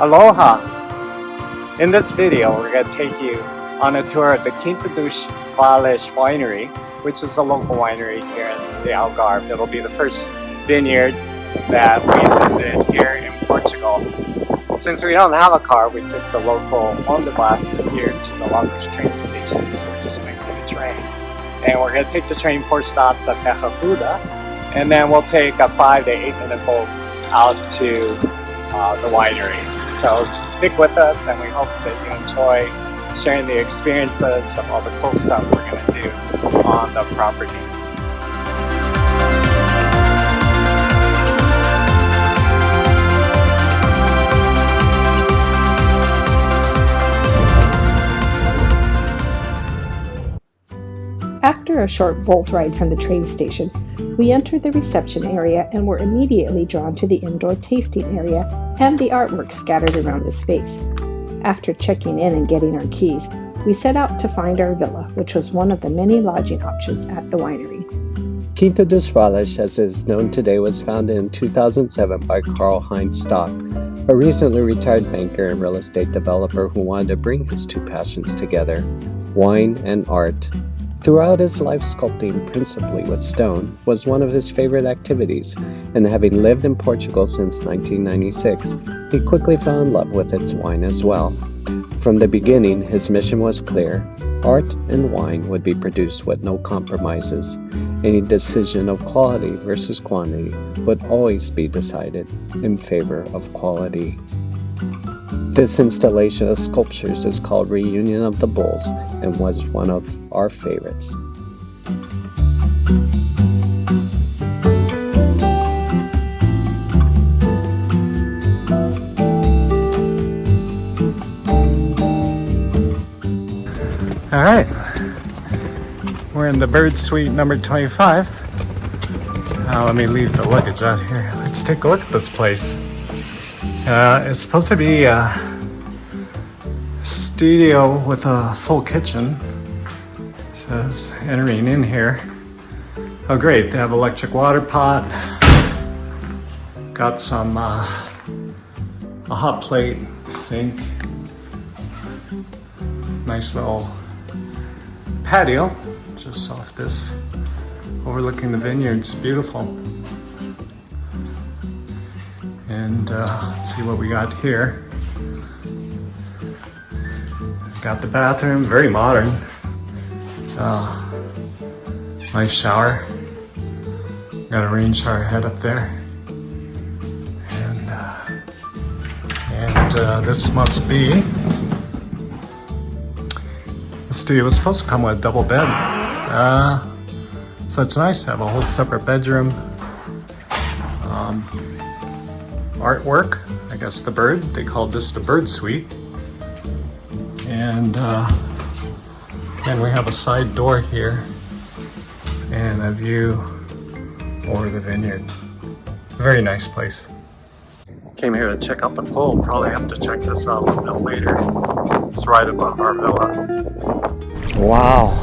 Aloha! In this video, we're going to take you on a tour of the Quinta Dos Vales winery, which is a local winery here in the Algarve. It'll be the first vineyard that we visit here in Portugal. Since we don't have a car, we took the local bus here to the longest train station, so we're just making a train. And we're going to take the train 4 stops at Terra, and then we'll take a 5 to 8 minute boat out to the winery. So stick with us, and we hope that you enjoy sharing the experiences of all the cool stuff we're going to do on the property. After a short boat ride from the train station, we entered the reception area and were immediately drawn to the indoor tasting area and the artwork scattered around the space. After checking in and getting our keys, we set out to find our villa, which was one of the many lodging options at the winery. Quinta dos Vales, as it is known today, was founded in 2007 by Karl Heinz Stock, a recently retired banker and real estate developer who wanted to bring his two passions together, wine and art. Throughout his life, sculpting, principally with stone, was one of his favorite activities, and having lived in Portugal since 1996, he quickly fell in love with its wine as well. From the beginning, his mission was clear: art and wine would be produced with no compromises. Any decision of quality versus quantity would always be decided in favor of quality. This installation of sculptures is called Reunion of the Bulls and was one of our favorites. All right, we're in the bird suite number 25. Let me leave the luggage out here. Let's take a look at this place. It's supposed to be a studio with a full kitchen. It says entering in here. Oh great, they have electric water pot. Got some a hot plate, sink. Nice little patio just off this, overlooking the vineyards. Beautiful. And let's see what we got here. Got the bathroom, very modern. Nice shower. Got a rain shower head up there. And this must be, the studio was supposed to come with a double bed. So it's nice to have a whole separate bedroom. Artwork, I guess the bird, they called this the bird suite. And then we have a side door here and a view over the vineyard. Very nice place. Came here to check out the pool. Probably have to check this out a little bit later. It's right above our villa. Wow,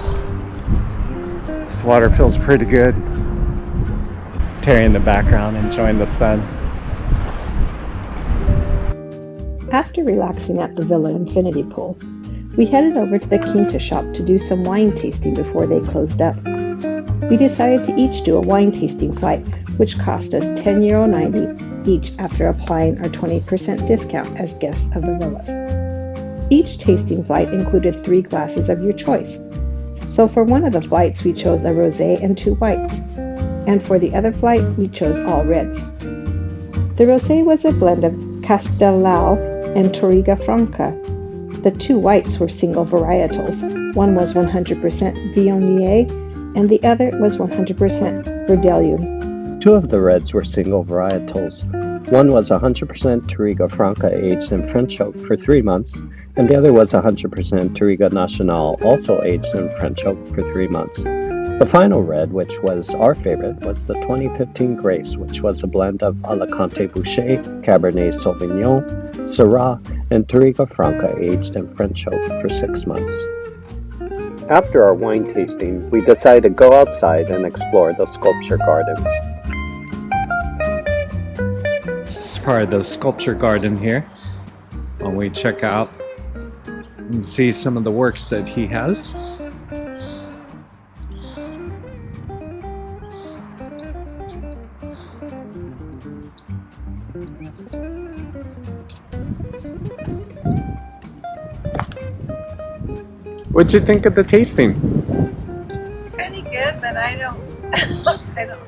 this water feels pretty good. Terry in the background enjoying the sun. After relaxing at the Villa Infinity Pool, we headed over to the Quinta shop to do some wine tasting before they closed up. We decided to each do a wine tasting flight, which cost us €10.90 each after applying our 20% discount as guests of the villas. Each tasting flight included 3 glasses of your choice. So for one of the flights, we chose a rosé and 2 whites, and for the other flight, we chose all reds. The rosé was a blend of Castelao and Touriga Franca. The 2 whites were single varietals. One was 100% Viognier and the other was 100% Verdelho. 2 of the reds were single varietals. One was 100% Touriga Franca aged in French oak for 3 months, and the other was 100% Touriga Nacional, also aged in French oak for 3 months. The final red, which was our favorite, was the 2015 Grace, which was a blend of Alicante Bouschet, Cabernet Sauvignon, Syrah, and Touriga Franca aged in French oak for 6 months. After our wine tasting, we decided to go outside and explore the sculpture gardens. It's part of the sculpture garden here. while we check out and see some of the works that he has. What'd you think of the tasting? Pretty good, but I don't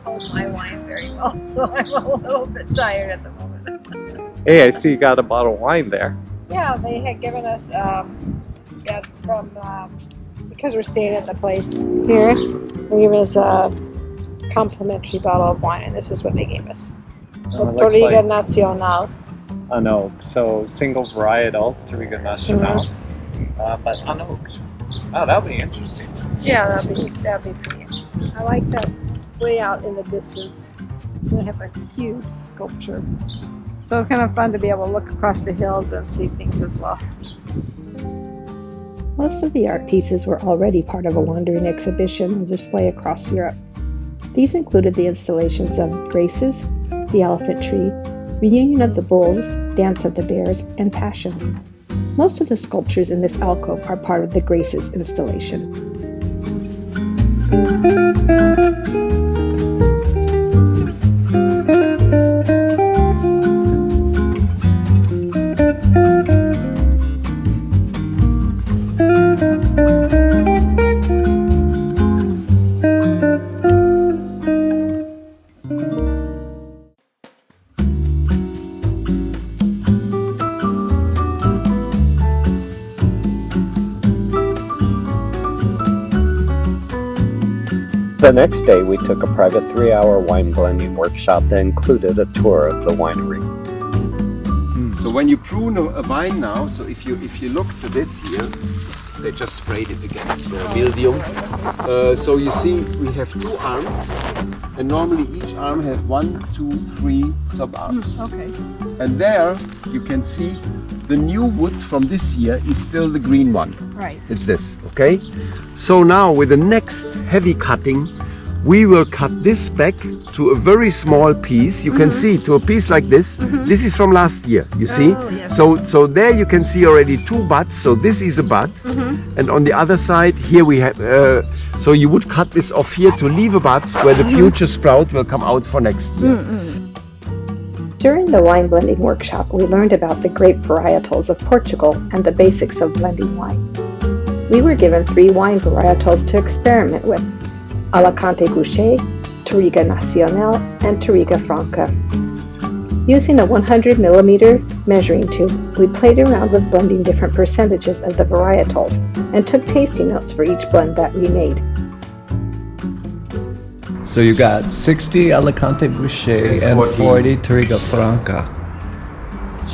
hold my wine very well, so I'm a little bit tired at the moment. Hey, I see you got a bottle of wine there. Yeah, they had given us because we're staying at the place here. They gave us a complimentary bottle of wine, and this is what they gave us. The Touriga Nacional. I know, so single varietal Touriga Nacional, but unoaked. Oh, that'll be interesting. Yeah, that'd be pretty interesting. I like that way out in the distance. They have a huge sculpture. So it's kind of fun to be able to look across the hills and see things as well. Most of the art pieces were already part of a wandering exhibition on display across Europe. These included the installations of Graces, the Elephant Tree, Reunion of the Bulls, Dance of the Bears, and Passion. Most of the sculptures in this alcove are part of the Graces installation. The next day, we took a private 3-hour wine blending workshop that included a tour of the winery. So when you prune a vine now, so if you look to this here, they just sprayed it against mildew. So you see we have 2 arms, and normally each arm has 1, 2, 3 sub-arms. Okay. And there you can see the new wood from this year is still the green one. Right. It's this, okay? So now with the next heavy cutting, we will cut this back to a very small piece. You can see to a piece like this. This is from last year, you see? Yes. So there you can see already 2 buds. So this is a bud. And on the other side, here we have, so you would cut this off here to leave a bud where the future sprout will come out for next year. During the wine blending workshop, we learned about the grape varietals of Portugal and the basics of blending wine. We were given 3 wine varietals to experiment with: Alicante Bouschet, Touriga Nacional, and Touriga Franca. Using a 100mm measuring tube, we played around with blending different percentages of the varietals and took tasting notes for each blend that we made. So you got 60 Alicante Bouschet and 40 Touriga Franca.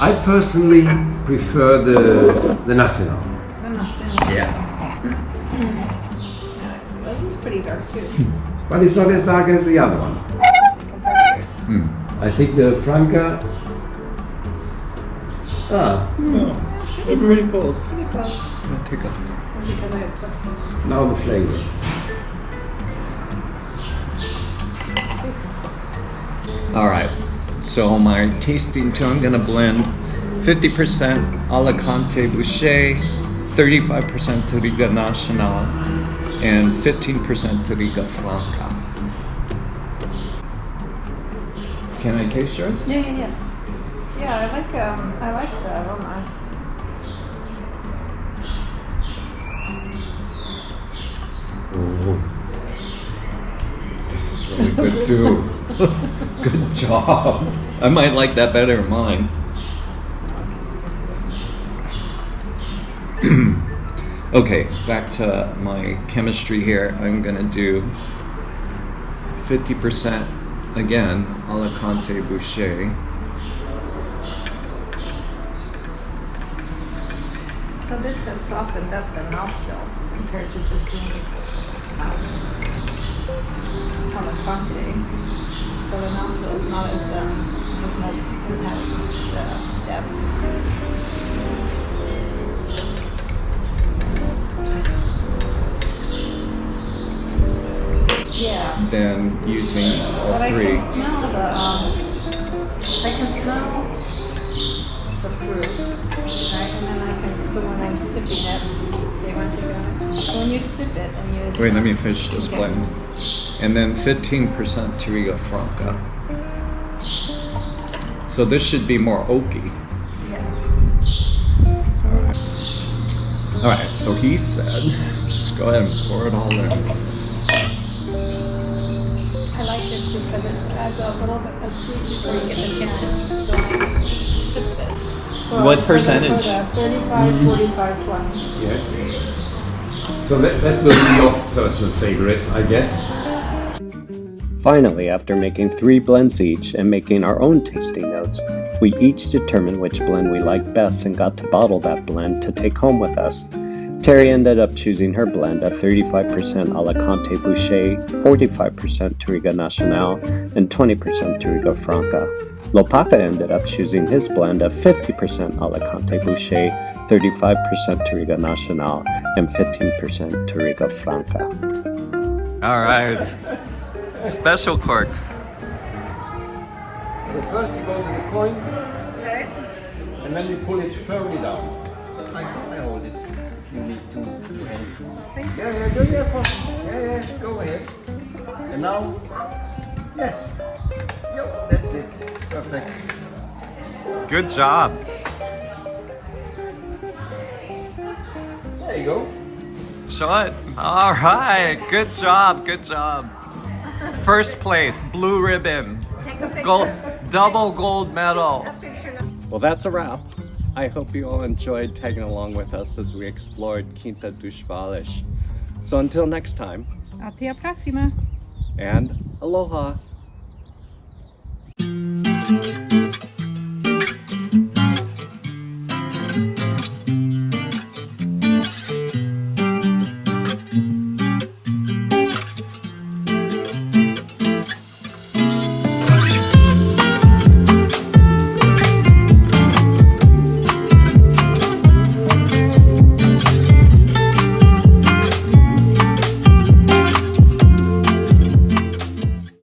I personally prefer the Nacional. Yeah. This is pretty dark too. But it's not as dark as the other one. Compared to yours. I think the Franca. They're pretty close. Pretty close. Take a Because I had put some. Now the flavor. All right, so my tasting too, I'm gonna blend 50% Alicante Bouschet, 35% Touriga Nacional, and 15% Touriga Franca. Can I taste yours? Yeah. Yeah, I like the aroma. This is really good too. Good job. I might like that better than mine. Okay, back to my chemistry here. I'm gonna do 50% again, Alicante Bouschet. So this has softened up the mouthfeel compared to just doing Alicante. So the mouthfeel is not as doesn't have as much depth. Yeah. Then using all But I 3. can smell the fruit. so when I'm sipping it, they want to take it on. So when you sip it and you... Wait, let me finish this Okay. blend. And then 15% Touriga Franca. So this should be more oaky. Yeah. Alright, so he said, just go ahead and pour it all in. I like this because it adds a little bit of sweet before you get the tannin. So when I sip it. So What I'm percentage? gonna put a 35, 45, 20. Yes. So that will be your personal favorite, I guess. Finally, after making 3 blends each and making our own tasting notes, we each determined which blend we liked best and got to bottle that blend to take home with us. Terry ended up choosing her blend of 35% Alicante Boucher, 45% Touriga Nacional, and 20% Touriga Franca. Lopapa ended up choosing his blend of 50% Alicante Boucher, 35% Touriga Nacional, and 15% Touriga Franca. Alright. Special cork. So first you go to the coin, and then you pull it firmly down. I hold it. If you need two hands. Yeah, go there for. Yeah, go ahead. And now, yes. Yep, that's it. Perfect. Good job. There you go. Show it. Alright. Good job. Good job. First place, blue ribbon. Gold, double gold medal. Well, that's a wrap. I hope you all enjoyed tagging along with us as we explored Quinta Dos Vales. So until next time, Até a próxima. and aloha!